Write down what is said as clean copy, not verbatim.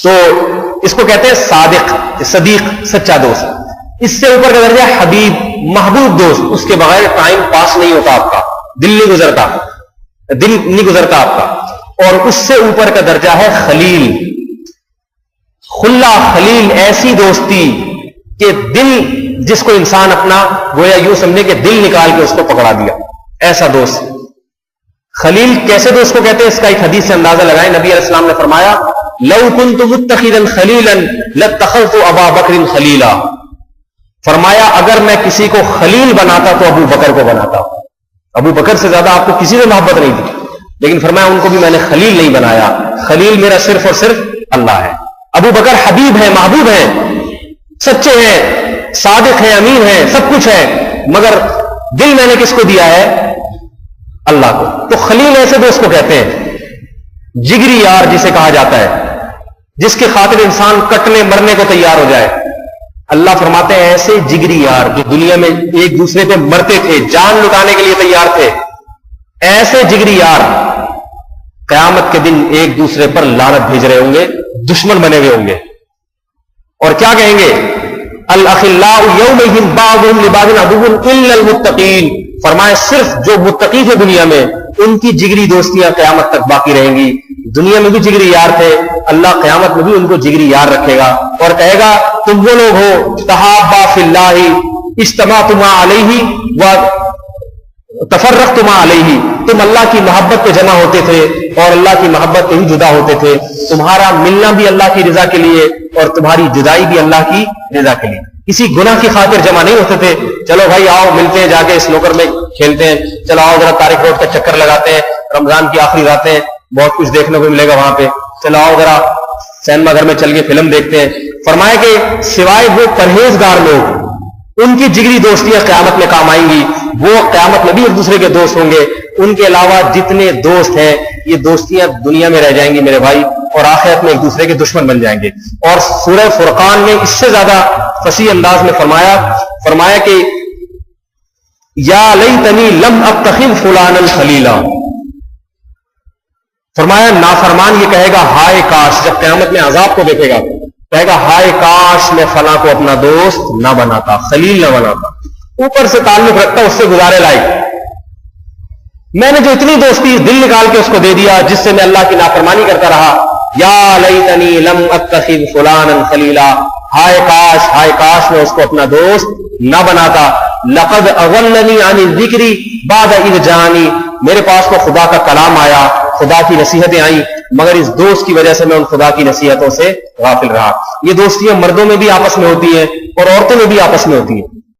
تو اس کو کہتے ہیں صادق، صدیق، سچا دوست۔ اس سے اوپر کا درجہ حبیب، محبوب دوست، اس کے بغیر ٹائم پاس نہیں ہوتا آپ کا، دل نہیں گزرتا آپ کا۔ اور اس سے اوپر کا درجہ ہے خلیل، خلا، خلیل، ایسی دوستی کہ دل، جس کو انسان اپنا گویا یوں سمجھے کہ دل نکال کے اس کو پکڑا دیا، ایسا دوست۔ خلیل کیسے دوست کو کہتے ہیں، اس کا ایک حدیث سے اندازہ لگائیں۔ نبی علیہ السلام نے فرمایا لو كنت متخذا خلیلا لاتخذت ابا بکر خلیلا، فرمایا اگر میں کسی کو خلیل بناتا تو ابو بکر کو بناتا۔ ابو بکر سے زیادہ آپ کو کسی سے محبت نہیں تھی، لیکن فرمایا ان کو بھی میں نے خلیل نہیں بنایا، خلیل میرا صرف اور صرف اللہ ہے۔ ابو بکر حبیب ہے، محبوب ہے، سچے ہیں، صادق ہیں، امین ہیں، سب کچھ ہے، مگر دل میں نے کس کو دیا ہے؟ اللہ کو۔ تو خلیل ایسے دوست کو کہتے ہیں، جگری یار جسے کہا جاتا ہے، جس کی خاطر انسان کٹنے مرنے کو تیار ہو جائے۔ اللہ فرماتے ہیں ایسے جگری یار جو دنیا میں ایک دوسرے پہ مرتے تھے، جان لٹانے کے لیے تیار تھے، ایسے جگری یار قیامت کے دن ایک دوسرے پر لعنت بھیج رہے ہوں گے، دشمن بنے ہوئے ہوں گے، اور کیا کہیں گے؟ الاخلاء یومئذ بعضهم لبعض عدو الا المتقین، فرمایا صرف جو متقی تھے دنیا میں ان کی جگری دوستیاں قیامت تک باقی رہیں گی۔ دنیا میں بھی جگری یار تھے، اللہ قیامت میں بھی ان کو جگری یار رکھے گا اور کہے گا تم وہ لوگ ہو تحابا فی اللہ اجتمعتما علیہ و تفرقتما علیہ، تم اللہ کی محبت پہ جمع ہوتے تھے اور اللہ کی محبت پہ ہی جدا ہوتے تھے، تمہارا ملنا بھی اللہ کی رضا کے لیے اور تمہاری جدائی بھی اللہ کی رضا کے لیے، کسی گناہ کی خاطر جمع نہیں ہوتے تھے۔ چلو بھائی آؤ ملتے ہیں، جا کے اس نوکر میں کھیلتے ہیں، چلو آؤ ذرا طارق روڈ کا چکر لگاتے ہیں، رمضان کی آخری راتیں بہت کچھ دیکھنے کو ملے گا وہاں پہ، چلو آؤ ذرا سینما گھر میں چل کے فلم دیکھتے ہیں۔ فرمایا کہ سوائے وہ پرہیزگار لوگ، ان کی جگری دوستیاں قیامت میں کام آئیں گی، وہ قیامت میں بھی ایک دوسرے کے دوست ہوں گے۔ ان کے علاوہ جتنے دوست ہیں یہ دوستیاں دنیا میں رہ جائیں گی میرے بھائی، اور آخرت میں ایک دوسرے کے دشمن بن جائیں گے۔ اور سورہ فرقان میں اس سے زیادہ فصیح انداز میں فرمایا کہ یا لیتنی لم اتخذ فلانا خلیلا، فرمایا نافرمان یہ کہے گا ہائے کاش، جب قیامت میں عذاب کو دیکھے گا کہے گا ہائے کاش میں فلاں کو اپنا دوست نہ بناتا، خلیل نہ بناتا، اوپر سے تعلق رکھتا، اس سے گزارے لائق، میں نے جو اتنی دوستی دل نکال کے اس کو دے دیا جس سے میں اللہ کی نافرمانی کرتا رہا۔ یا لیتنی لم اتخذ فلانا خلیلا، ہائے کاش میں اس کو اپنا دوست نہ بناتا۔ لقد اضلنی عن الذکر بعد اذ جاءنی، میرے پاس تو خدا کا کلام آیا، خدا کی نصیحتیں آئیں، مگر اس دوست کی وجہ سے میں ان خدا کی نصیحتوں سے غافل رہا۔ یہ دوستیاں مردوں میں بھی آپس میں ہوتی ہیں اور عورتوں میں بھی آپس میں ہوتی ہیں۔